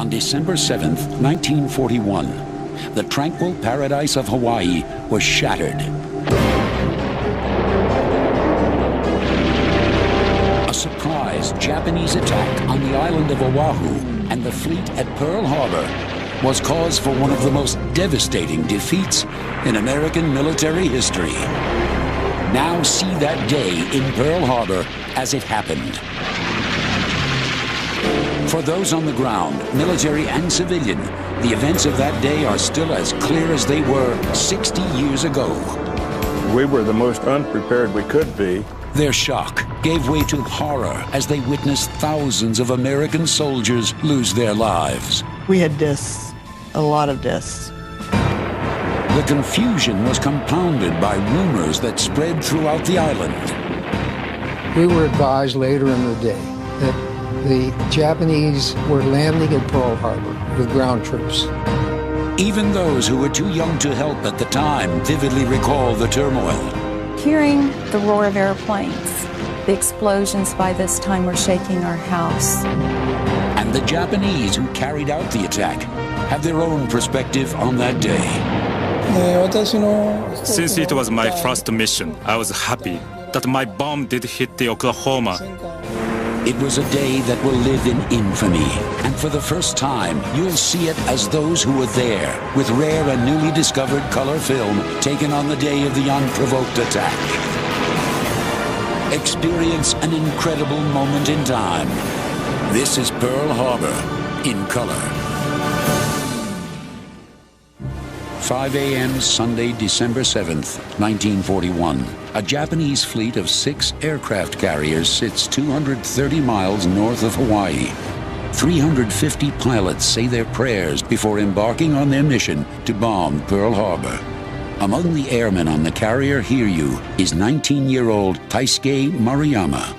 On December 7th, 1941, the tranquil paradise of Hawaii was shattered. A surprise Japanese attack on the island of Oahu and the fleet at Pearl Harbor was cause for one of the most devastating defeats in American military history. Now see that day in Pearl Harbor as it happened. For those on the ground, military and civilian, the events of that day are still as clear as they were 60 years ago. We were the most unprepared we could be. Their shock gave way to horror as they witnessed thousands of American soldiers lose their lives. We had deaths, a lot of deaths. The confusion was compounded by rumors that spread throughout the island. We were advised later in the day that the Japanese were landing at Pearl Harbor with ground troops. Even those who were too young to help at the time vividly recall the turmoil. Hearing the roar of airplanes, the explosions by this time were shaking our house. And the Japanese who carried out the attack have their own perspective on that day. Since it was my first mission, I was happy that my bomb did hit the Oklahoma. It was a day that will live in infamy, and for the first time, you'll see it as those who were there, with rare and newly discovered color film taken on the day of the unprovoked attack. Experience an incredible moment in time. This is Pearl Harbor in color. 5 a.m. Sunday, December 7th, 1941. A Japanese fleet of 6 aircraft carriers sits 230 miles north of Hawaii. 350 pilots say their prayers before embarking on their mission to bomb Pearl Harbor. Among the airmen on the carrier Hiryu is 19-year-old Taisuke Maruyama.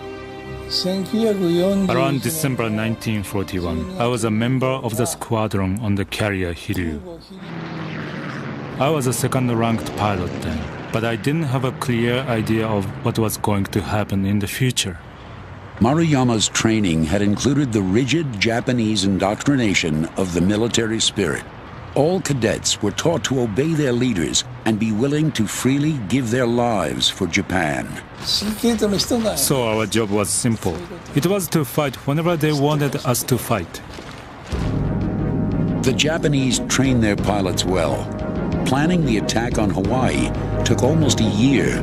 Around December 1941, I was a member of the squadron on the carrier Hiryu. I was a second-ranked pilot then, but I didn't have a clear idea of what was going to happen in the future. Maruyama's training had included the rigid Japanese indoctrination of the military spirit. All cadets were taught to obey their leaders and be willing to freely give their lives for Japan. So our job was simple. It was to fight whenever they wanted us to fight. The Japanese trained their pilots well. Planning the attack on Hawaii took almost a year.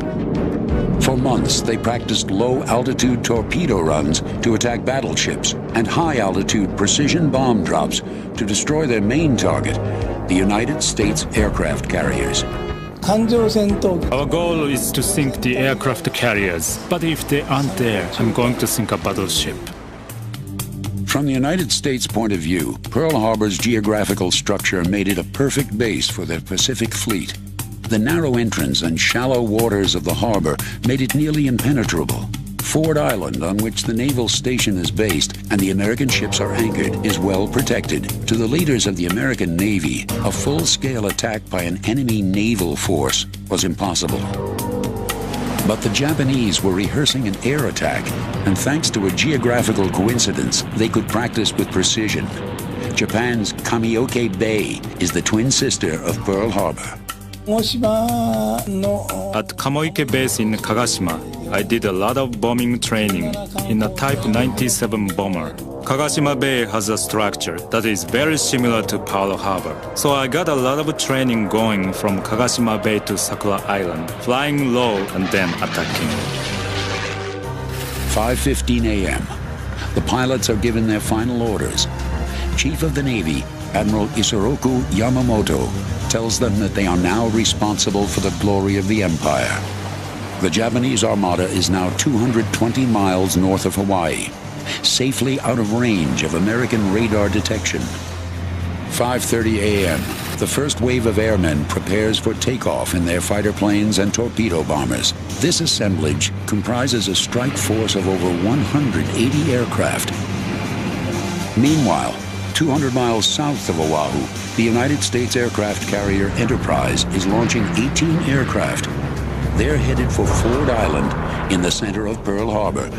For months, they practiced low-altitude torpedo runs to attack battleships and high-altitude precision bomb drops to destroy their main target, the United States aircraft carriers. Our goal is to sink the aircraft carriers, but if they aren't there, I'm going to sink a battleship. From the United States' point of view, Pearl Harbor's geographical structure made it a perfect base for their Pacific Fleet. The narrow entrance and shallow waters of the harbor made it nearly impenetrable. Ford Island, on which the naval station is based and the American ships are anchored, is well protected. To the leaders of the American Navy, a full-scale attack by an enemy naval force was impossible. But the Japanese were rehearsing an air attack, and thanks to a geographical coincidence, they could practice with precision. Japan's Kameoke Bay is the twin sister of Pearl Harbor. At Kamoike Base in Kagashima, I did a lot of bombing training in a Type 97 bomber. Kagashima Bay has a structure that is very similar to Pearl Harbor. So I got a lot of training going from Kagashima Bay to Sakura Island, flying low and then attacking. 5:15 a.m. The pilots are given their final orders. Chief of the Navy, Admiral Isoroku Yamamoto, tells them that they are now responsible for the glory of the empire. The Japanese armada is now 220 miles north of Hawaii, safely out of range of American radar detection. 5:30 a.m. The first wave of airmen prepares for takeoff in their fighter planes and torpedo bombers. This assemblage comprises a strike force of over 180 aircraft. Meanwhile, 200 miles south of Oahu, the United States aircraft carrier Enterprise is launching 18 aircraft. They're headed for Ford Island in the center of Pearl Harbor.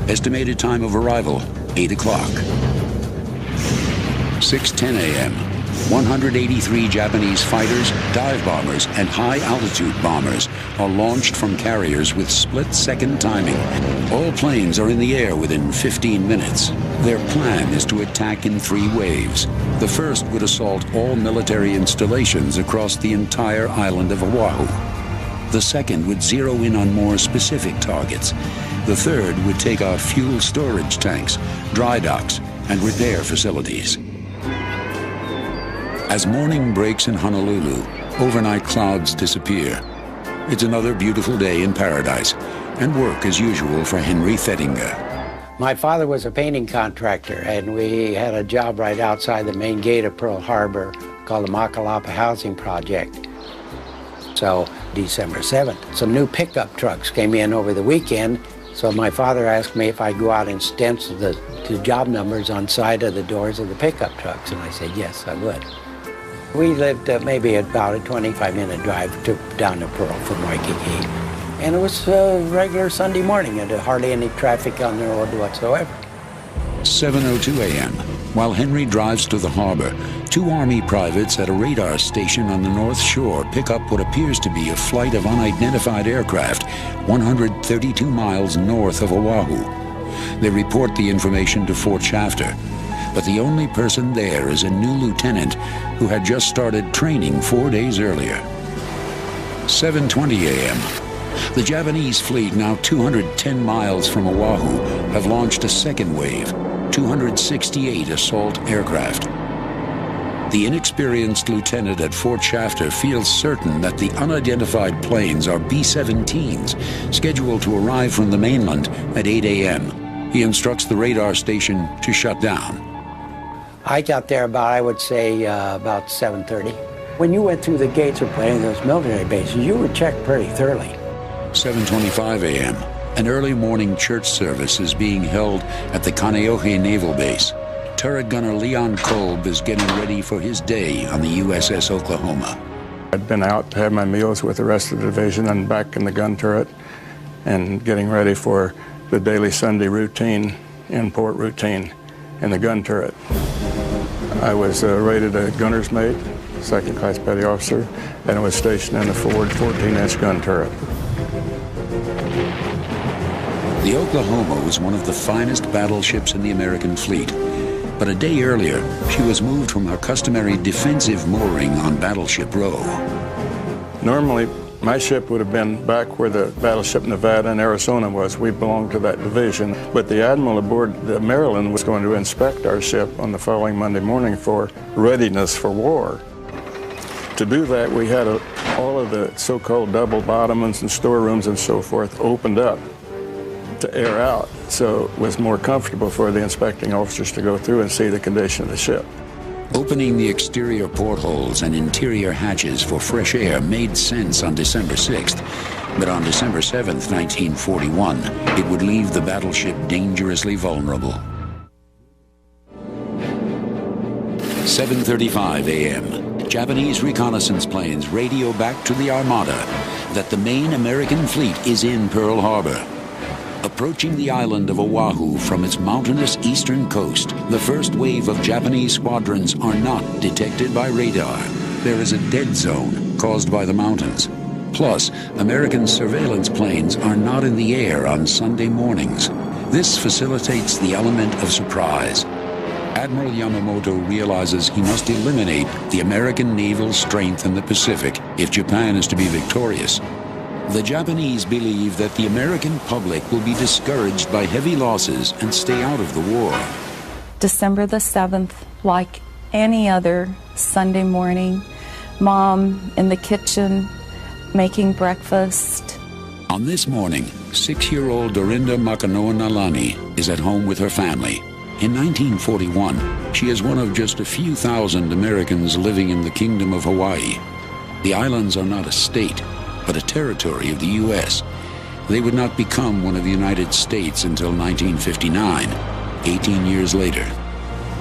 Estimated time of arrival, 8 o'clock. 6:10 a.m. 183 Japanese fighters, dive bombers, and high-altitude bombers are launched from carriers with split-second timing. All planes are in the air within 15 minutes. Their plan is to attack in 3 waves. The first would assault all military installations across the entire island of Oahu. The second would zero in on more specific targets. The third would take off fuel storage tanks, dry docks, and repair facilities. As morning breaks in Honolulu, overnight clouds disappear. It's another beautiful day in paradise, and work as usual for Henry Thettinger. My father was a painting contractor, and we had a job right outside the main gate of Pearl Harbor called the Makalapa Housing Project. So December 7th, some new pickup trucks came in over the weekend, so my father asked me if I'd go out and stencil the job numbers on side of the doors of the pickup trucks, and I said yes, I would. We lived maybe about a 25-minute drive down to Pearl from Waikiki. And it was a regular Sunday morning, and hardly any traffic on the road whatsoever. 7:02 a.m. While Henry drives to the harbor, 2 Army privates at a radar station on the North Shore pick up what appears to be a flight of unidentified aircraft 132 miles north of Oahu. They report the information to Fort Shafter, but the only person there is a new lieutenant who had just started training 4 days earlier. 7:20 a.m. The Japanese fleet, now 210 miles from Oahu, have launched a second wave, 268 assault aircraft. The inexperienced lieutenant at Fort Shafter feels certain that the unidentified planes are B-17s, scheduled to arrive from the mainland at 8 a.m. He instructs the radar station to shut down. I got there about, I would say, about 7:30. When you went through the gates of any of those military bases, you were checked pretty thoroughly. 7:25 a.m. An early morning church service is being held at the Kaneohe Naval Base. Turret gunner Leon Kolb is getting ready for his day on the USS Oklahoma. I'd been out to have my meals with the rest of the division and back in the gun turret and getting ready for the daily Sunday routine, in-port routine in the gun turret. I was rated a gunner's mate, second class petty officer, and I was stationed in the forward 14-inch gun turret. The Oklahoma was one of the finest battleships in the American fleet. But a day earlier, she was moved from her customary defensive mooring on Battleship Row. Normally, my ship would have been back where the Battleship Nevada in Arizona was. We belonged to that division. But the admiral aboard the Maryland was going to inspect our ship on the following Monday morning for readiness for war. To do that, we had all of the so-called double bottomings and storerooms and so forth opened up to air out, so it was more comfortable for the inspecting officers to go through and see the condition of the ship. Opening the exterior portholes and interior hatches for fresh air made sense on December 6th, but on December 7th, 1941, it would leave the battleship dangerously vulnerable. 7:35 a.m. Japanese reconnaissance planes radio back to the Armada that the main American fleet is in Pearl Harbor. Approaching the island of Oahu from its mountainous eastern coast, the first wave of Japanese squadrons are not detected by radar. There is a dead zone caused by the mountains. Plus, American surveillance planes are not in the air on Sunday mornings. This facilitates the element of surprise. Admiral Yamamoto realizes he must eliminate the American naval strength in the Pacific if Japan is to be victorious. The Japanese believe that the American public will be discouraged by heavy losses and stay out of the war. December the 7th, like any other Sunday morning, Mom in the kitchen making breakfast. On this morning, 6-year-old Dorinda Makanoa Nalani is at home with her family. In 1941, she is one of just a few thousand Americans living in the Kingdom of Hawaii. The islands are not a state, but a territory of the U.S. They would not become one of the United States until 1959, 18 years later.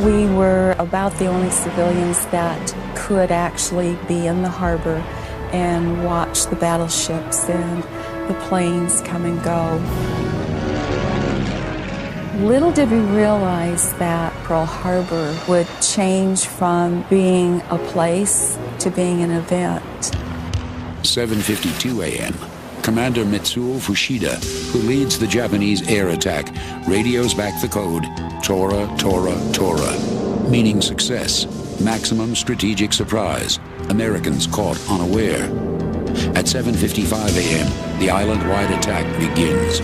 We were about the only civilians that could actually be in the harbor and watch the battleships and the planes come and go. Little did we realize that Pearl Harbor would change from being a place to being an event. 7:52 a.m. Commander Mitsuo Fushida, who leads the Japanese air attack, radios back the code, Tora, Tora, Tora, meaning success, maximum strategic surprise, Americans caught unaware. At 7:55 a.m., the island-wide attack begins.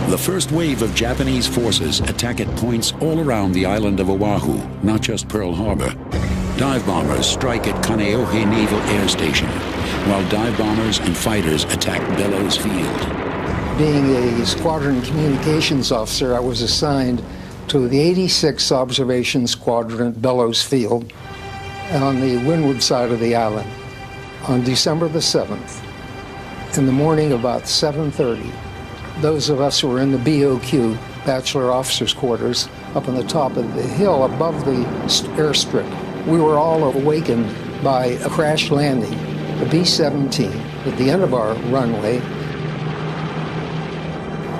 The first wave of Japanese forces attack at points all around the island of Oahu, not just Pearl Harbor. Dive bombers strike at Kaneohe Naval Air Station, while dive bombers and fighters attack Bellows Field. Being a squadron communications officer, I was assigned to the 86th Observation Squadron at Bellows Field on the windward side of the island. On December the 7th, in the morning about 7:30, those of us who were in the BOQ, Bachelor Officers' Quarters, up on the top of the hill above the airstrip, we were all awakened by a crash landing, the B-17, at the end of our runway.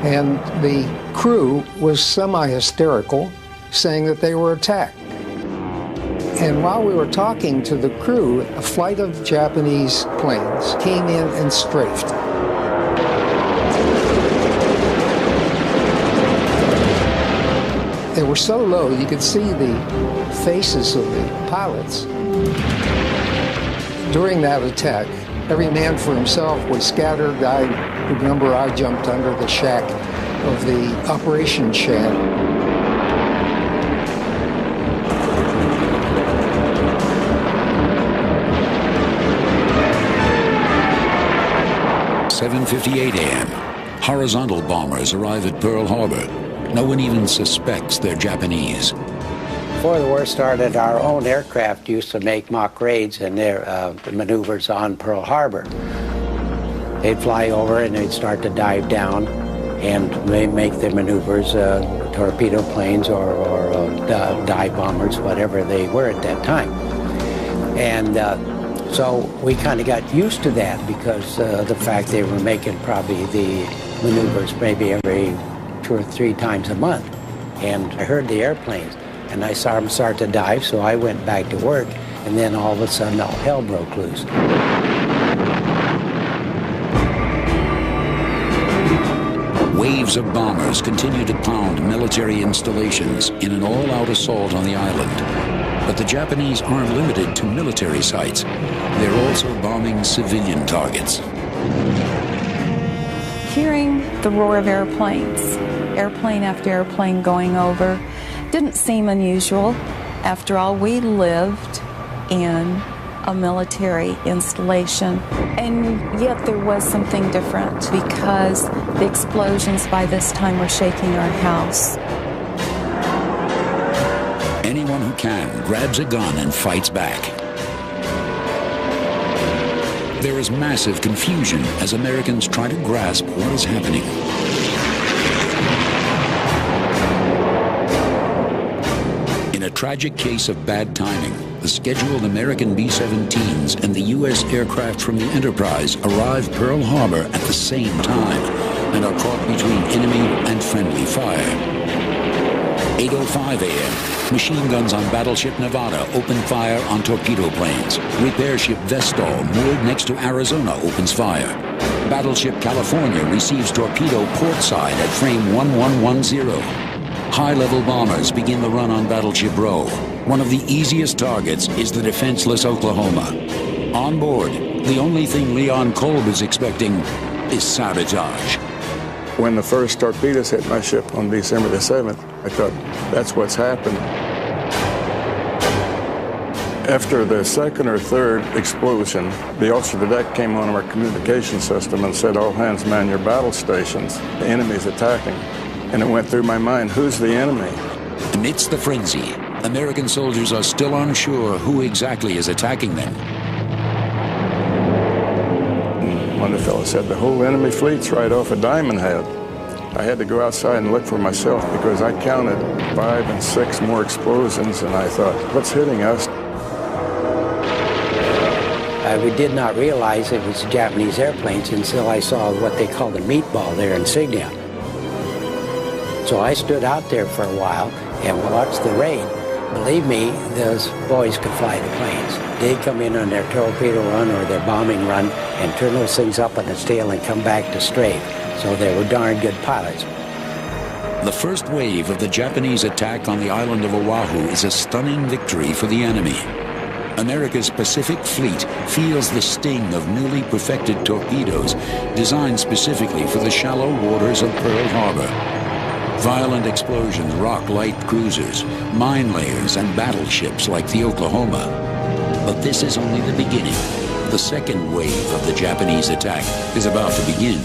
And the crew was semi-hysterical, saying that they were attacked. And while we were talking to the crew, a flight of Japanese planes came in and strafed. They were so low you could see the faces of the pilots. During that attack, every man for himself was scattered. I remember I jumped under the shack of the operation shed. At 7:58 a.m., horizontal bombers arrive at Pearl Harbor. No one even suspects they're Japanese. Before the war started, our own aircraft used to make mock raids and their maneuvers on Pearl Harbor. They'd fly over and they'd start to dive down and make their maneuvers, torpedo planes or dive bombers, whatever they were at that time. And so we kind of got used to that because the fact they were making probably the maneuvers maybe every 2 or 3 times a month. And I heard the airplanes and I saw them start to dive, so I went back to work, and then all of a sudden all hell broke loose. Waves of bombers continue to pound military installations in an all-out assault on the island. But the Japanese aren't limited to military sites. They're also bombing civilian targets. Hearing the roar of airplanes, airplane after airplane going over, didn't seem unusual. After all, we lived in a military installation. And yet there was something different because the explosions by this time were shaking our house. Anyone who can grabs a gun and fights back. There is massive confusion as Americans try to grasp what is happening. In a tragic case of bad timing, the scheduled American B-17s and the U.S. aircraft from the Enterprise arrive Pearl Harbor at the same time and are caught between enemy and friendly fire. 8:05 a.m., machine guns on battleship Nevada open fire on torpedo planes. Repair ship Vestal, moored next to Arizona, opens fire. Battleship California receives torpedo portside at frame 1110. High-level bombers begin the run on Battleship Roe. One of the easiest targets is the defenseless Oklahoma. On board, the only thing Leon Kolb is expecting is sabotage. When the first torpedoes hit my ship on December the 7th, I thought, that's what's happened. After the second or third explosion, the officer of the deck came on our communication system and said, all hands man your battle stations. The enemy's attacking. And it went through my mind, who's the enemy? Amidst the frenzy, American soldiers are still unsure who exactly is attacking them. And one of the fellows said, the whole enemy fleet's right off of Diamond Head. I had to go outside and look for myself because I counted 5 and 6 more explosions, and I thought, what's hitting us? We did not realize it was Japanese airplanes until I saw what they call the meatball, their insignia. So I stood out there for a while and watched the raid. Believe me, those boys could fly the planes. They'd come in on their torpedo run or their bombing run and turn those things up on its tail and come back to strafe. So they were darn good pilots. The first wave of the Japanese attack on the island of Oahu is a stunning victory for the enemy. America's Pacific Fleet feels the sting of newly perfected torpedoes designed specifically for the shallow waters of Pearl Harbor. Violent explosions rock light cruisers, mine layers, and battleships like the Oklahoma. But this is only the beginning. The second wave of the Japanese attack is about to begin.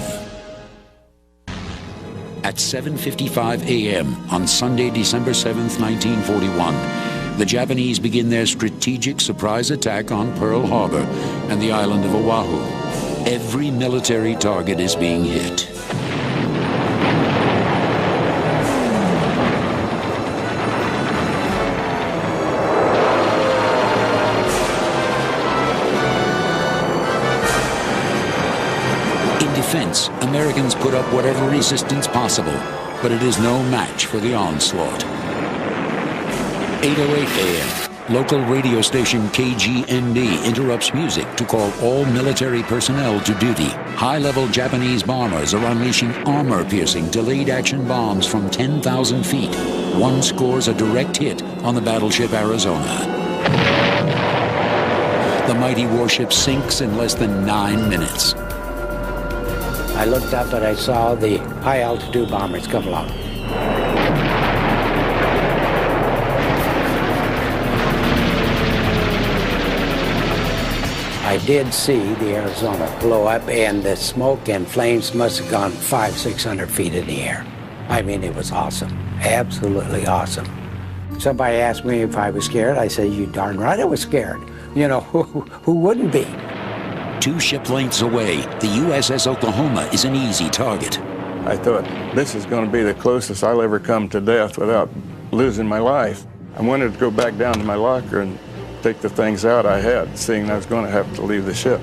At 7:55 a.m. on Sunday, December 7th, 1941, the Japanese begin their strategic surprise attack on Pearl Harbor and the island of Oahu. Every military target is being hit. Defense, Americans put up whatever resistance possible, but it is no match for the onslaught. 8:08 a.m. Local radio station KGMB interrupts music to call all military personnel to duty. High-level Japanese bombers are unleashing armor-piercing delayed-action bombs from 10,000 feet. One scores a direct hit on the battleship Arizona. The mighty warship sinks in less than 9 minutes. I looked up and I saw the high-altitude bombers come along. I did see the Arizona blow up, and the smoke and flames must have gone 500-600 feet in the air. I mean, it was awesome, absolutely awesome. Somebody asked me if I was scared. I said, "You darn right I was scared. You know, who wouldn't be?" 2 ship lengths away, the USS Oklahoma is an easy target. I thought, this is going to be the closest I'll ever come to death without losing my life. I wanted to go back down to my locker and take the things out I had, seeing I was going to have to leave the ship.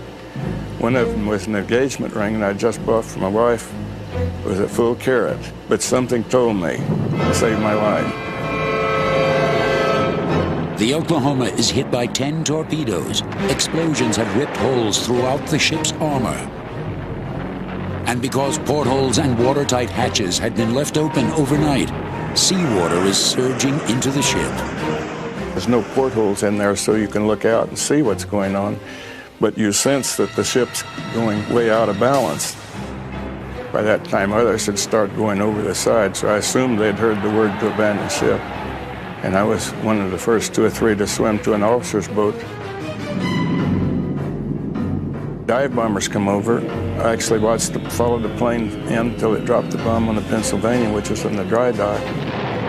One of them was an engagement ring, and I just bought for my wife. It was a full carat, but something told me to save my life. The Oklahoma is hit by 10 torpedoes. Explosions have ripped holes throughout the ship's armor. And because portholes and watertight hatches had been left open overnight, seawater is surging into the ship. There's no portholes in there so you can look out and see what's going on, but you sense that the ship's going way out of balance. By that time, others had started going over the side, so I assumed they'd heard the word to abandon ship. And I was one of the first 2 or 3 to swim to an officer's boat. Dive bombers come over. I actually followed the plane in until it dropped the bomb on the Pennsylvania, which was in the dry dock.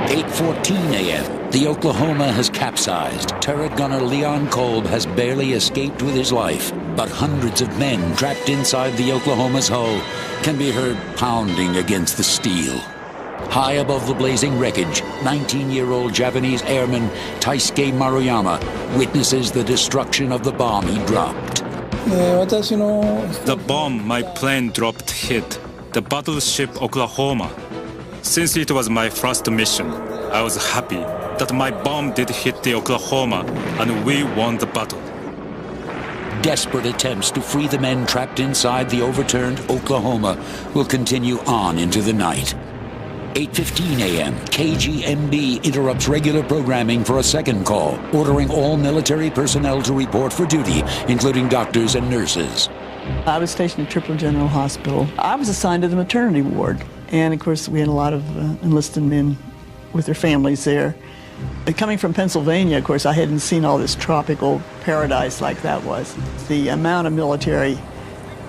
8:14 a.m. The Oklahoma has capsized. Turret gunner Leon Kolb has barely escaped with his life, but hundreds of men trapped inside the Oklahoma's hull can be heard pounding against the steel. High above the blazing wreckage, 19-year-old Japanese airman Taisuke Maruyama witnesses the destruction of the bomb he dropped. The bomb my plane dropped hit the battleship Oklahoma. Since it was my first mission, I was happy that my bomb did hit the Oklahoma and we won the battle. Desperate attempts to free the men trapped inside the overturned Oklahoma will continue on into the night. 8:15 a.m., KGMB interrupts regular programming for a second call, ordering all military personnel to report for duty, including doctors and nurses. I was stationed at Tripler General Hospital. I was assigned to the maternity ward. And, of course, we had a lot of enlisted men with their families there. And coming from Pennsylvania, of course, I hadn't seen all this tropical paradise like that was. The amount of military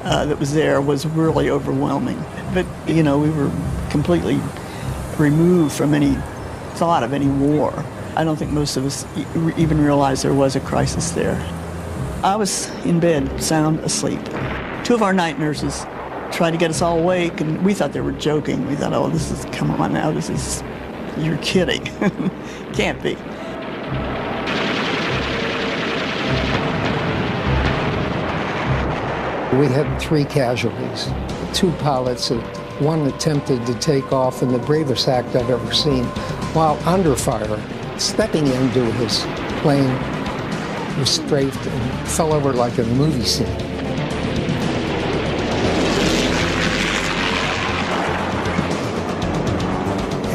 that was there was really overwhelming. But, you know, we were completely removed from any thought of any war. I don't think most of us even realized there was a crisis there. I was in bed, sound asleep. 2 of our night nurses tried to get us all awake, and we thought they were joking. We thought, oh, this is, come on now, this is, you're kidding. Can't be. We had 3 casualties. 2 pilots, one attempted to take off in the bravest act I've ever seen while under fire. Stepping into his plane was strafed and fell over like a movie scene.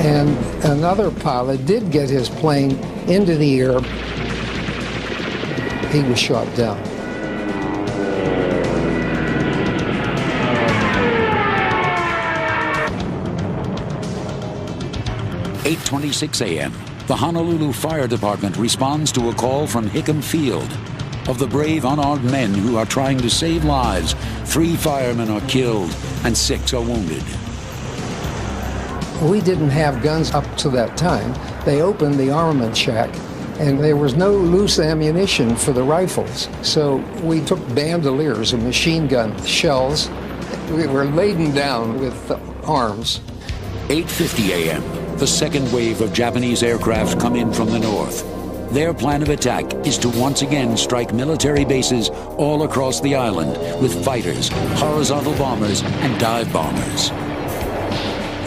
And another pilot did get his plane into the air. He was shot down. 8:26 a.m. The Honolulu Fire Department responds to a call from Hickam Field. Of the brave unarmed men who are trying to save lives, 3 firemen are killed and 6 are wounded. We didn't have guns up to that time. They opened the armament shack, and there was no loose ammunition for the rifles. So we took bandoliers and machine gun shells. We were laden down with arms. 8:50 a.m. The second wave of Japanese aircraft come in from the north. Their plan of attack is to once again strike military bases all across the island with fighters, horizontal bombers, and dive bombers.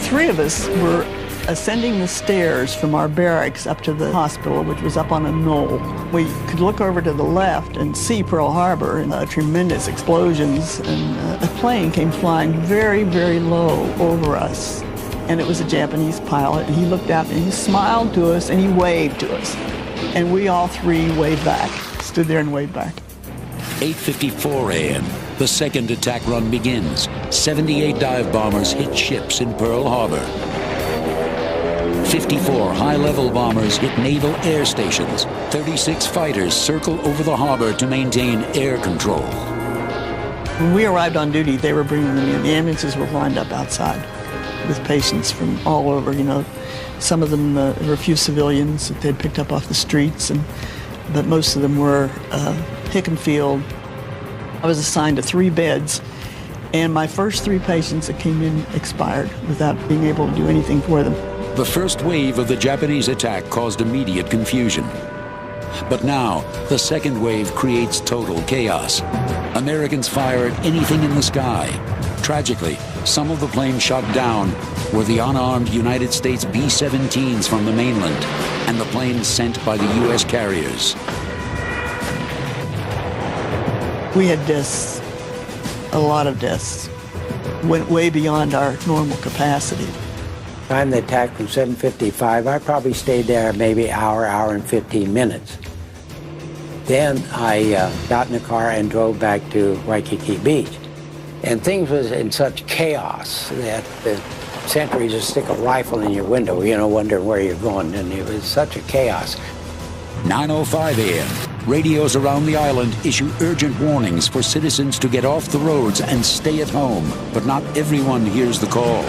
3 of us were ascending the stairs from our barracks up to the hospital, which was up on a knoll. We could look over to the left and see Pearl Harbor and tremendous explosions, and a plane came flying very, very low over us. And it was a Japanese pilot, and he looked out and he smiled to us and he waved to us. And we all 3 waved back, stood there and waved back. 8:54 a.m. The second attack run begins. 78 dive bombers hit ships in Pearl Harbor. 54 high-level bombers hit naval air stations. 36 fighters circle over the harbor to maintain air control. When we arrived on duty, they were bringing them in. The ambulances were lined up outside with patients from all over, you know. Some of them were a few civilians that they'd picked up off the streets, but most of them were Hickam Field. I was assigned to 3 beds, and my first 3 patients that came in expired without being able to do anything for them. The first wave of the Japanese attack caused immediate confusion. But now, the second wave creates total chaos. Americans fire at anything in the sky. Tragically, some of the planes shot down were the unarmed United States B-17s from the mainland and the planes sent by the U.S. carriers. We had deaths, a lot of deaths. Went way beyond our normal capacity. Time the attack from 7:55, I probably stayed there maybe hour and 15 minutes. Then I got in the car and drove back to Waikiki Beach. And things was in such chaos that the sentry just stick a rifle in your window, you know, wondering where you're going. And it was such a chaos. 9:05 a.m. Radios around the island issue urgent warnings for citizens to get off the roads and stay at home. But not everyone hears the call.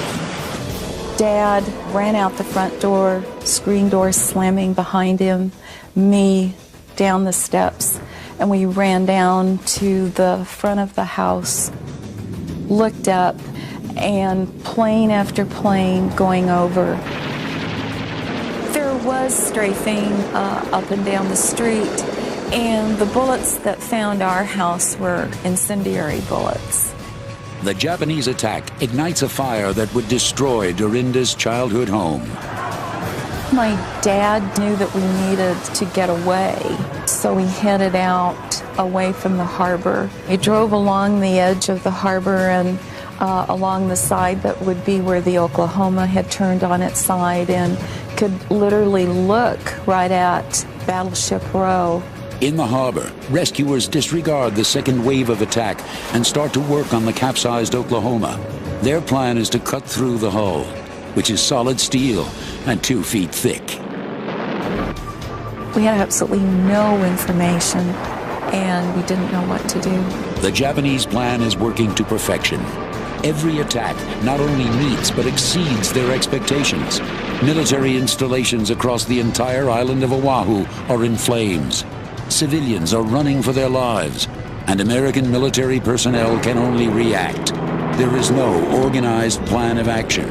Dad ran out the front door, screen door slamming behind him, me down the steps, and we ran down to the front of the house, looked up, and plane after plane going over. There was strafing up and down the street, and the bullets that found our house were incendiary bullets. The Japanese attack ignites a fire that would destroy Dorinda's childhood home. My dad knew that we needed to get away, so we headed out away from the harbor. We drove along the edge of the harbor and along the side that would be where the Oklahoma had turned on its side, and could literally look right at Battleship Row. In the harbor, rescuers disregard the second wave of attack and start to work on the capsized Oklahoma. Their plan is to cut through the hull, which is solid steel and 2 feet thick. We had absolutely no information, and we didn't know what to do. The Japanese plan is working to perfection. Every attack not only meets but exceeds their expectations. Military installations across the entire island of Oahu are in flames. Civilians are running for their lives, and American military personnel can only react. There is no organized plan of action.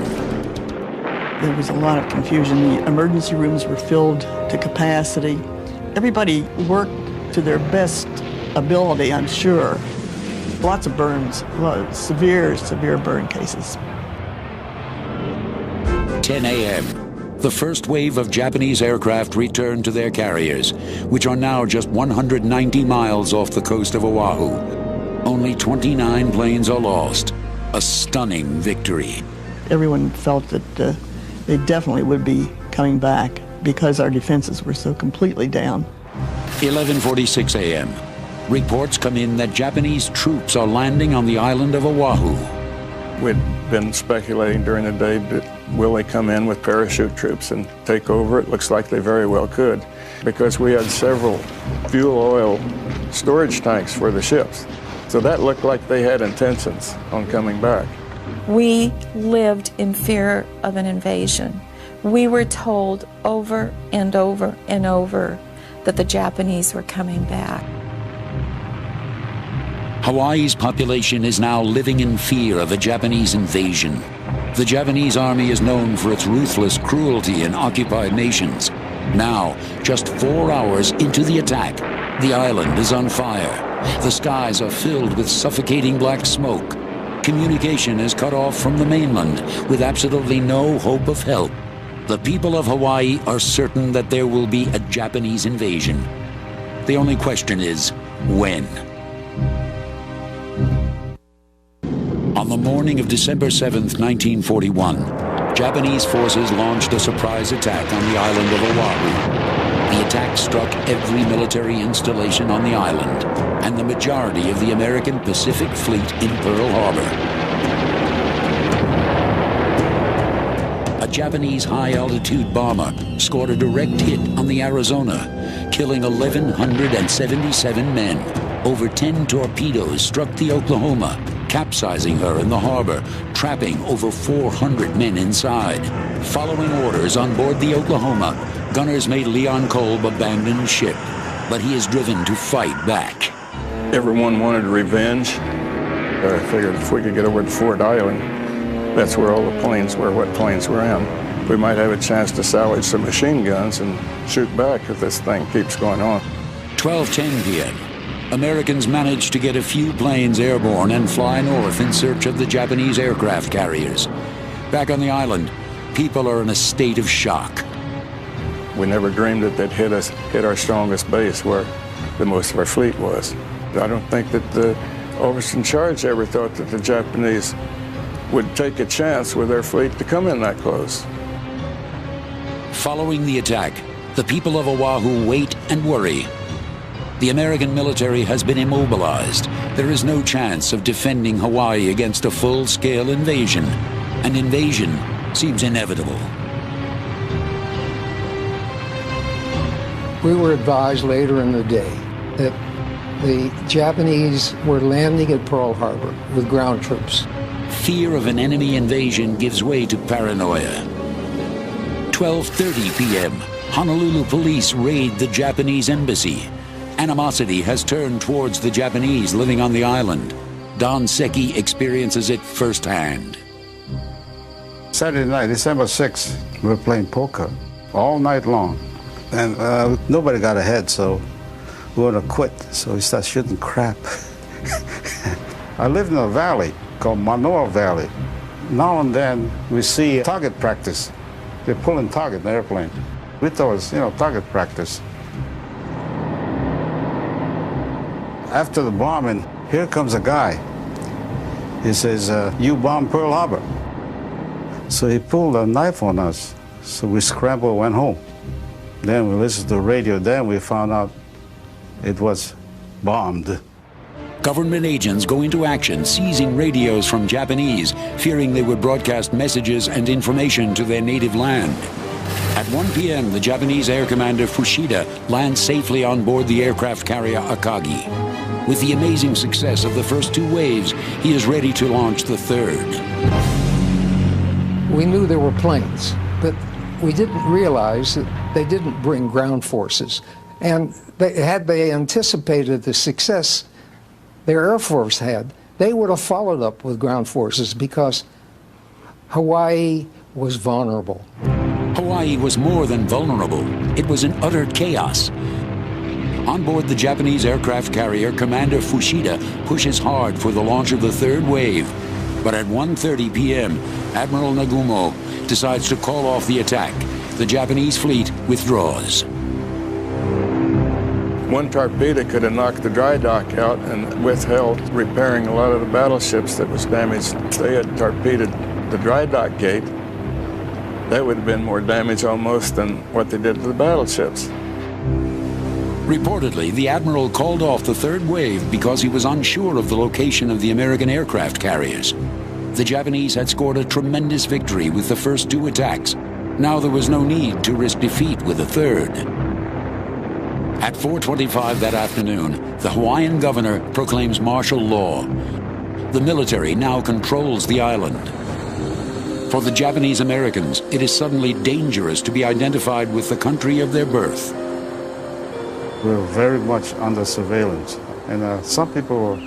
There was a lot of confusion. The emergency rooms were filled to capacity. Everybody worked to their best ability, I'm sure. Lots of burns, severe burn cases. 10 a.m. The first wave of Japanese aircraft returned to their carriers, which are now just 190 miles off the coast of Oahu. Only 29 planes are lost. A stunning victory. Everyone felt that they definitely would be coming back because our defenses were so completely down. 11:46 a.m. Reports come in that Japanese troops are landing on the island of Oahu. We'd been speculating during the day, will they come in with parachute troops and take over? It looks like they very well could, because we had several fuel oil storage tanks for the ships. So that looked like they had intentions on coming back. We lived in fear of an invasion. We were told over and over and over that the Japanese were coming back. Hawaii's population is now living in fear of a Japanese invasion. The Japanese army is known for its ruthless cruelty in occupied nations. Now, just 4 hours into the attack, the island is on fire. The skies are filled with suffocating black smoke. Communication is cut off from the mainland with absolutely no hope of help. The people of Hawaii are certain that there will be a Japanese invasion. The only question is, when? On the morning of December 7th, 1941, Japanese forces launched a surprise attack on the island of Oahu. The attack struck every military installation on the island and the majority of the American Pacific Fleet in Pearl Harbor. A Japanese high-altitude bomber scored a direct hit on the Arizona, killing 1,177 men. Over 10 torpedoes struck the Oklahoma, capsizing her in the harbor, trapping over 400 men inside. Following orders on board the Oklahoma, gunners made Leon Kolb abandon ship, but he is driven to fight back. Everyone wanted revenge. I figured if we could get over to Fort Island, that's where all the planes were, what planes were in. We might have a chance to salvage some machine guns and shoot back if this thing keeps going on. 12:10 p.m. Americans managed to get a few planes airborne and fly north in search of the Japanese aircraft carriers. Back on the island, people are in a state of shock. We never dreamed that they'd hit our strongest base where the most of our fleet was. I don't think that the officers in charge ever thought that the Japanese would take a chance with their fleet to come in that close. Following the attack, the people of Oahu wait and worry. The American military has been immobilized. There is no chance of defending Hawaii against a full-scale invasion. An invasion seems inevitable. We were advised later in the day that the Japanese were landing at Pearl Harbor with ground troops. Fear of an enemy invasion gives way to paranoia. 12:30 p.m., Honolulu police raid the Japanese embassy. Animosity has turned towards the Japanese living on the island. Don Seki experiences it firsthand. Saturday night, December 6th, we were playing poker all night long. And nobody got ahead, so we were going to quit. So we started shooting crap. I lived in a valley called Manoa Valley. Now and then we see target practice. They're pulling target in the airplane. We thought it was, target practice. After the bombing, here comes a guy. He says, you bombed Pearl Harbor. So he pulled a knife on us. So we scrambled, went home. Then we listened to the radio. Then we found out it was bombed. Government agents go into action, seizing radios from Japanese, fearing they would broadcast messages and information to their native land. At 1 p.m., the Japanese Air Commander Fushida lands safely on board the aircraft carrier Akagi. With the amazing success of the first two waves, he is ready to launch the third. We knew there were planes, but we didn't realize that they didn't bring ground forces. And had they anticipated the success their Air Force had, they would have followed up with ground forces because Hawaii was vulnerable. Hawaii was more than vulnerable. It was in utter chaos. On board the Japanese aircraft carrier, Commander Fushida pushes hard for the launch of the third wave. But at 1:30 p.m., Admiral Nagumo decides to call off the attack. The Japanese fleet withdraws. One torpedo could have knocked the dry dock out and withheld repairing a lot of the battleships that was damaged. If they had torpedoed the dry dock gate, that would have been more damage almost than what they did to the battleships. Reportedly, the admiral called off the third wave because he was unsure of the location of the American aircraft carriers. The Japanese had scored a tremendous victory with the first two attacks. Now there was no need to risk defeat with a third. At 4:25 that afternoon, the Hawaiian governor proclaims martial law. The military now controls the island. For the Japanese Americans, it is suddenly dangerous to be identified with the country of their birth. We were very much under surveillance. And some people,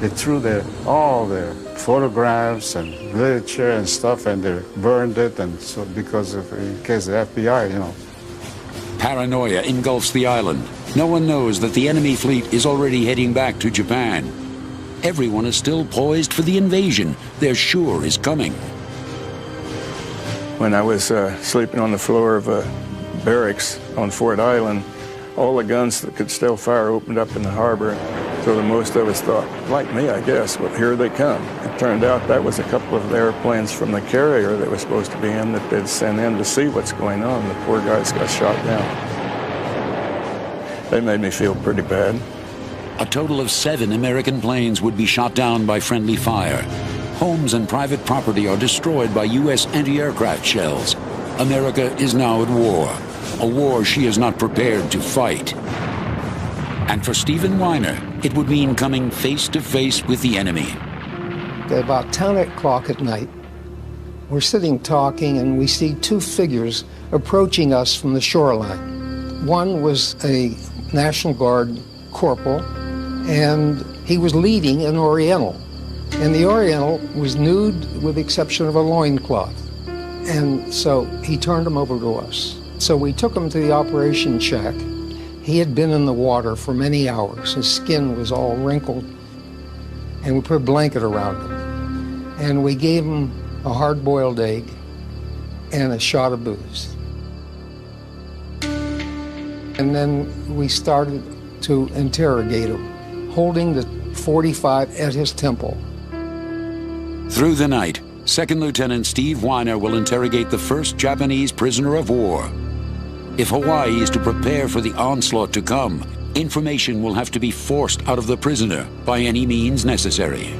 they threw all their photographs and literature and stuff, and they burned it, and so because of, in case of the FBI, you know. Paranoia engulfs the island. No one knows that the enemy fleet is already heading back to Japan. Everyone is still poised for the invasion they're sure is coming. When I was sleeping on the floor of a barracks on Fort Island, all the guns that could still fire opened up in the harbor. So the most of us thought, like me, I guess, well, here they come. It turned out that was a couple of airplanes from the carrier that was supposed to be in that they'd sent in to see what's going on. The poor guys got shot down. They made me feel pretty bad. A total of 7 American planes would be shot down by friendly fire. Homes and private property are destroyed by U.S. anti-aircraft shells. America is now at war. A war she is not prepared to fight. And for Stephen Weiner, it would mean coming face to face with the enemy. At about 10 o'clock at night, we're sitting talking, and we see 2 figures approaching us from the shoreline. One was a National Guard corporal, and he was leading an Oriental. And the Oriental was nude with the exception of a loincloth. And so he turned him over to us. So we took him to the operation shack. He had been in the water for many hours. His skin was all wrinkled. And we put a blanket around him. And we gave him a hard-boiled egg and a shot of booze. And then we started to interrogate him, holding the .45 at his temple. Through the night, Second Lieutenant Steve Weiner will interrogate the first Japanese prisoner of war. If Hawaii is to prepare for the onslaught to come, information will have to be forced out of the prisoner by any means necessary.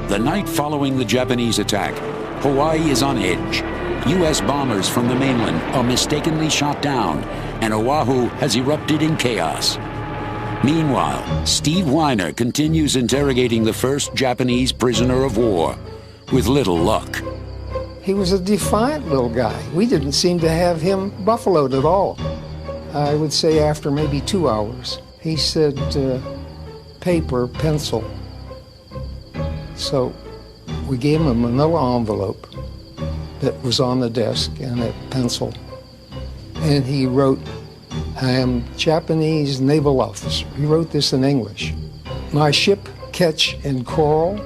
The night following the Japanese attack, Hawaii is on edge. U.S. bombers from the mainland are mistakenly shot down, and Oahu has erupted in chaos. Meanwhile, Steve Weiner continues interrogating the first Japanese prisoner of war, with little luck. He was a defiant little guy. We didn't seem to have him buffaloed at all. I would say after maybe 2 hours, he said, paper, pencil. So we gave him a manila envelope that was on the desk and a pencil. And he wrote, "I am Japanese naval officer." He wrote this in English. "My ship catch in coral.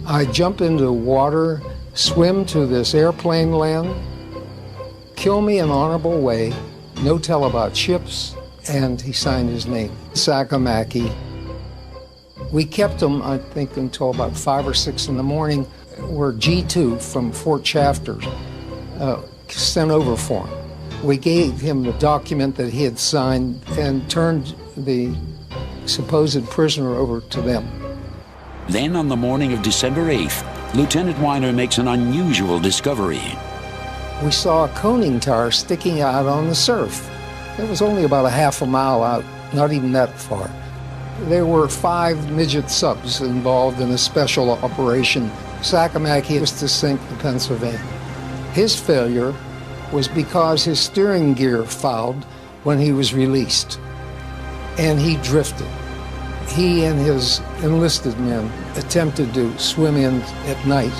I jump into water, swim to this airplane land. Kill me in honorable way. No tell about ships." And he signed his name, Sakamaki. We kept him, I think, until about 5 or 6 in the morning, where G2 from Fort Shafter sent over for him. We gave him the document that he had signed and turned the supposed prisoner over to them. Then on the morning of December 8th, Lieutenant Weiner makes an unusual discovery. We saw a coning tower sticking out on the surf. It was only about a half a mile out, not even that far. There were 5 midget subs involved in a special operation. Sakamaki was to sink the Pennsylvania. His failure was because his steering gear fouled when he was released, and he drifted. He and his enlisted men attempted to swim in at night,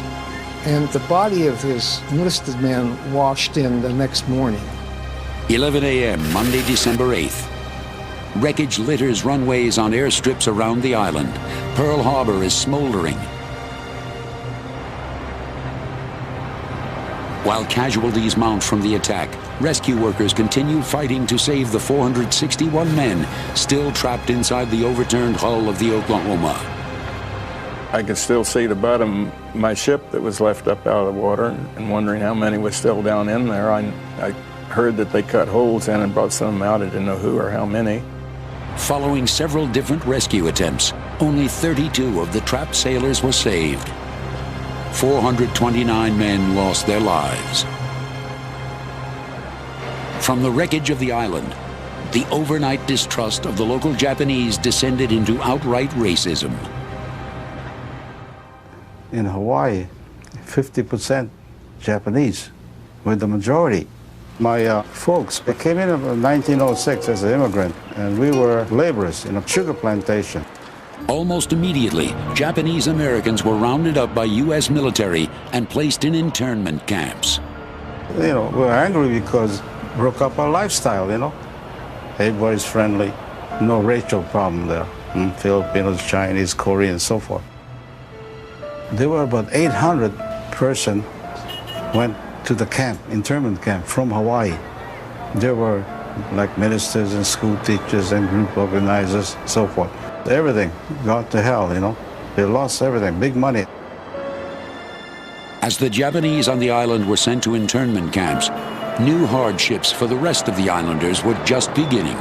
and the body of his enlisted man washed in the next morning. 11 a.m. Monday, December 8th. Wreckage litters runways on airstrips around the island. Pearl Harbor is smoldering. While casualties mount from the attack, rescue workers continue fighting to save the 461 men still trapped inside the overturned hull of the Oklahoma. I could still see the bottom of my ship that was left up out of the water and wondering how many was still down in there. I heard that they cut holes in and brought some out. I didn't know who or how many. Following several different rescue attempts, only 32 of the trapped sailors were saved. 429 men lost their lives. From the wreckage of the island, the overnight distrust of the local Japanese descended into outright racism. In Hawaii, 50% Japanese were the majority. My folks, they came in 1906 as an immigrant, and we were laborers in a sugar plantation. Almost immediately, Japanese Americans were rounded up by U.S. military and placed in internment camps. You know, we were angry because it broke up our lifestyle, you know. Everybody's friendly, no racial problem there. Filipinos, Chinese, Koreans, so forth. There were about 800 person went to the camp, internment camp from Hawaii. There were like ministers and school teachers and group organizers, so forth. Everything got to hell, you know. They lost everything, big money. As the Japanese on the island were sent to internment camps, new hardships for the rest of the islanders were just beginning.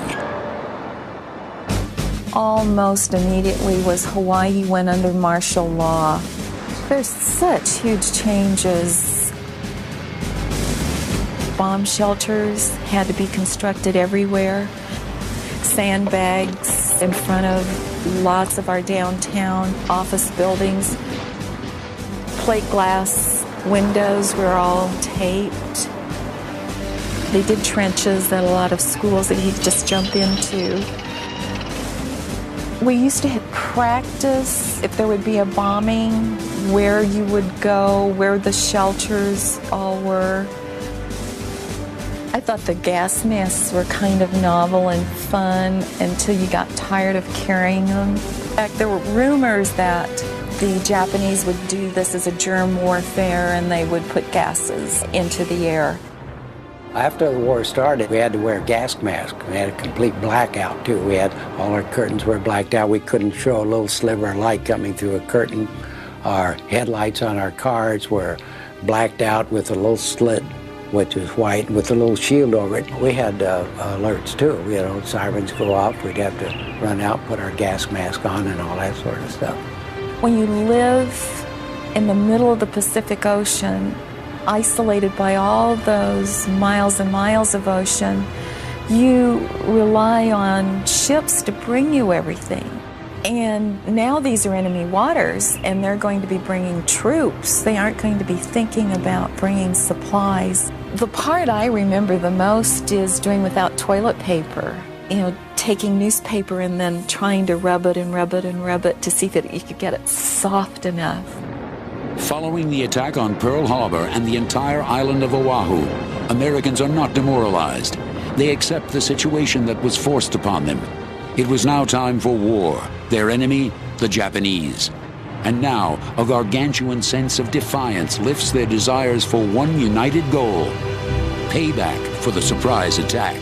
Almost immediately was Hawaii went under martial law. There's such huge changes. Bomb shelters had to be constructed everywhere. Sandbags in front of lots of our downtown office buildings. Plate glass windows were all taped. They did trenches at a lot of schools that he'd just jump into. We used to have practice if there would be a bombing, where you would go, where the shelters all were. I thought the gas masks were kind of novel and fun until you got tired of carrying them. In fact, there were rumors that the Japanese would do this as a germ warfare and they would put gases into the air. After the war started, we had to wear gas masks. We had a complete blackout, too. We had all our curtains were blacked out. We couldn't show a little sliver of light coming through a curtain. Our headlights on our cars were blacked out with a little slit, which was white, with a little shield over it. We had alerts, too. You know, sirens go off. We'd have to run out, put our gas mask on, and all that sort of stuff. When you live in the middle of the Pacific Ocean, isolated by all those miles and miles of ocean, you rely on ships to bring you everything. And now these are enemy waters, and they're going to be bringing troops. They aren't going to be thinking about bringing supplies. The part I remember the most is doing without toilet paper. You know, taking newspaper and then trying to rub it and rub it and rub it to see if you could get it soft enough. Following the attack on Pearl Harbor and the entire island of Oahu, Americans are not demoralized. They accept the situation that was forced upon them. It was now time for war. Their enemy, the Japanese. And now, a gargantuan sense of defiance lifts their desires for one united goal: payback for the surprise attack.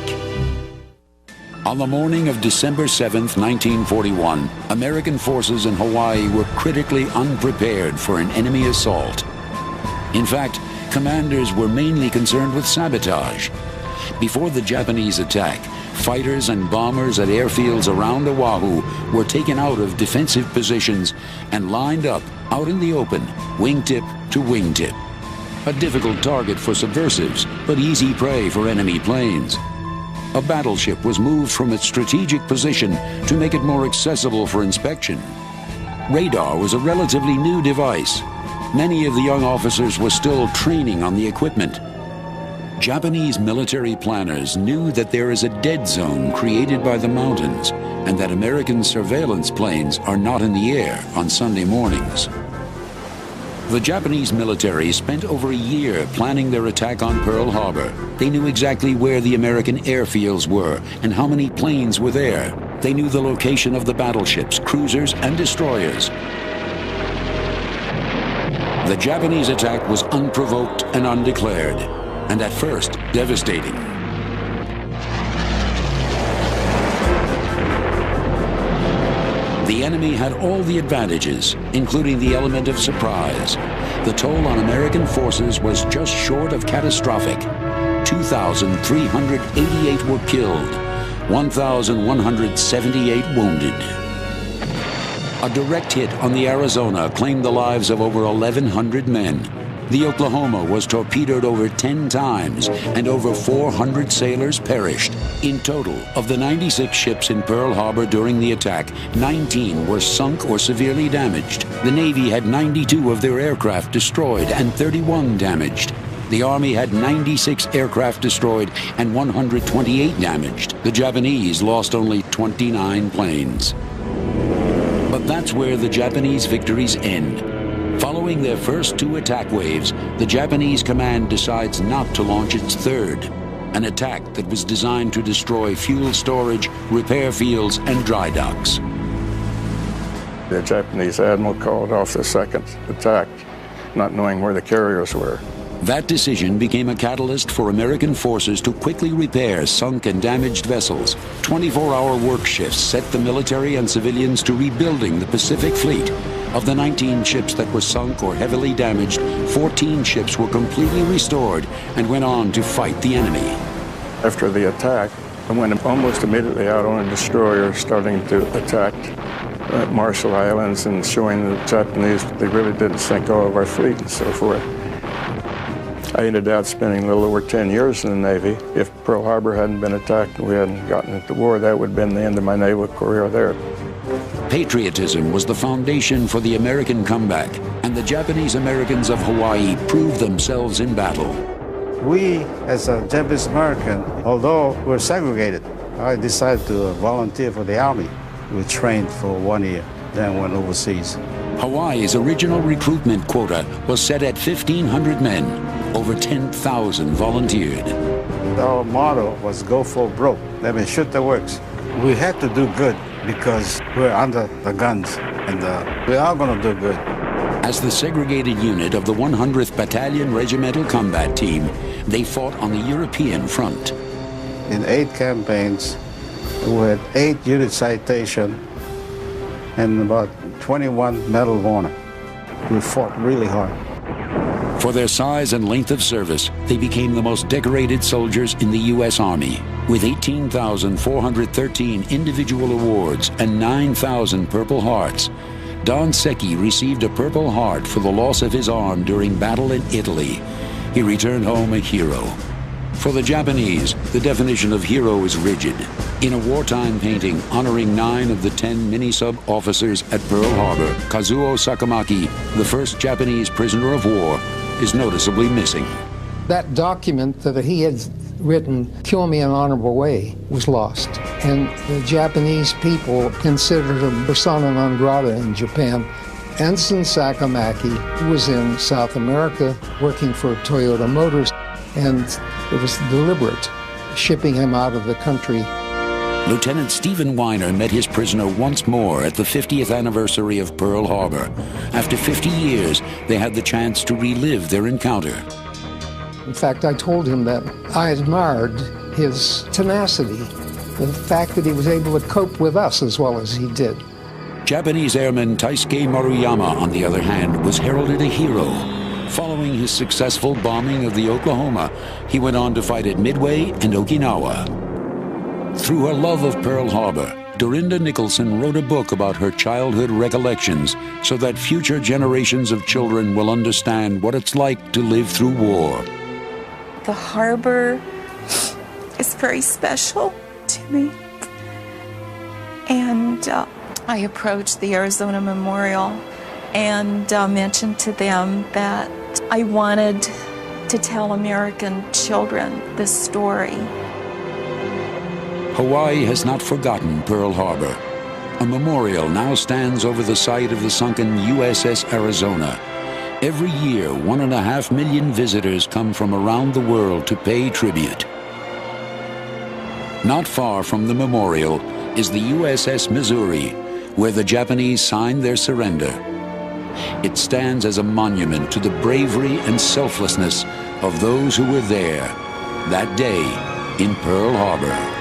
On the morning of December 7th, 1941, American forces in Hawaii were critically unprepared for an enemy assault. In fact, commanders were mainly concerned with sabotage. Before the Japanese attack, fighters and bombers at airfields around Oahu were taken out of defensive positions and lined up out in the open, wingtip to wingtip. A difficult target for subversives, but easy prey for enemy planes. A battleship was moved from its strategic position to make it more accessible for inspection. Radar was a relatively new device. Many of the young officers were still training on the equipment. Japanese military planners knew that there is a dead zone created by the mountains and that American surveillance planes are not in the air on Sunday mornings. The Japanese military spent over a year planning their attack on Pearl Harbor. They knew exactly where the American airfields were and how many planes were there. They knew the location of the battleships, cruisers, and destroyers. The Japanese attack was unprovoked and undeclared, and at first, devastating. The enemy had all the advantages, including the element of surprise. The toll on American forces was just short of catastrophic. 2,388 were killed, 1,178 wounded. A direct hit on the Arizona claimed the lives of over 1,100 men. The Oklahoma was torpedoed over 10 times, and over 400 sailors perished. In total, of the 96 ships in Pearl Harbor during the attack, 19 were sunk or severely damaged. The Navy had 92 of their aircraft destroyed and 31 damaged. The Army had 96 aircraft destroyed and 128 damaged. The Japanese lost only 29 planes. But that's where the Japanese victories end. Following their first two attack waves, the Japanese command decides not to launch its third, an attack that was designed to destroy fuel storage, repair fields, and dry docks. The Japanese admiral called off the second attack, not knowing where the carriers were. That decision became a catalyst for American forces to quickly repair sunk and damaged vessels. 24-hour work shifts set the military and civilians to rebuilding the Pacific Fleet. Of the 19 ships that were sunk or heavily damaged, 14 ships were completely restored and went on to fight the enemy. After the attack, I went almost immediately out on a destroyer, starting to attack Marshall Islands and showing the Japanese they really didn't sink all of our fleet and so forth. I ended up spending a little over 10 years in the Navy. If Pearl Harbor hadn't been attacked and we hadn't gotten into war, that would have been the end of my naval career there. Patriotism was the foundation for the American comeback, and the Japanese Americans of Hawaii proved themselves in battle. We, as a Japanese American, although we're segregated, I decided to volunteer for the Army. We trained for 1 year, then went overseas. Hawaii's original recruitment quota was set at 1,500 men. Over 10,000 volunteered. Our motto was go for broke. That means shoot the works. We had to do good because we're under the guns, and we are going to do good. As the segregated unit of the 100th Battalion Regimental Combat Team, they fought on the European front. In 8 campaigns, we had 8 unit citation and about 21 Medal of Honor. We fought really hard. For their size and length of service, they became the most decorated soldiers in the U.S. Army, with 18,413 individual awards and 9,000 Purple Hearts. Don Secchi received a Purple Heart for the loss of his arm during battle in Italy. He returned home a hero. For the Japanese, the definition of hero is rigid. In a wartime painting honoring 9 of the 10 mini-sub officers at Pearl Harbor, Kazuo Sakamaki, the first Japanese prisoner of war, is noticeably missing. That document that he had written, "Kill me in an honorable way," was lost. And the Japanese people considered him persona non grata in Japan. Ensign Sakamaki was in South America working for Toyota Motors, and it was deliberate, shipping him out of the country. Lieutenant Stephen Weiner met his prisoner once more at the 50th anniversary of Pearl Harbor. After 50 years, they had the chance to relive their encounter. In fact, I told him that I admired his tenacity, the fact that he was able to cope with us as well as he did. Japanese airman Taisuke Maruyama, on the other hand, was heralded a hero. Following his successful bombing of the Oklahoma, he went on to fight at Midway and Okinawa. Through her love of Pearl Harbor, Dorinda Nicholson wrote a book about her childhood recollections so that future generations of children will understand what it's like to live through war. The harbor is very special to me. And I approached the Arizona Memorial and mentioned to them that I wanted to tell American children this story. Hawaii has not forgotten Pearl Harbor. A memorial now stands over the site of the sunken USS Arizona. Every year, 1.5 million visitors come from around the world to pay tribute. Not far from the memorial is the USS Missouri, where the Japanese signed their surrender. It stands as a monument to the bravery and selflessness of those who were there that day in Pearl Harbor.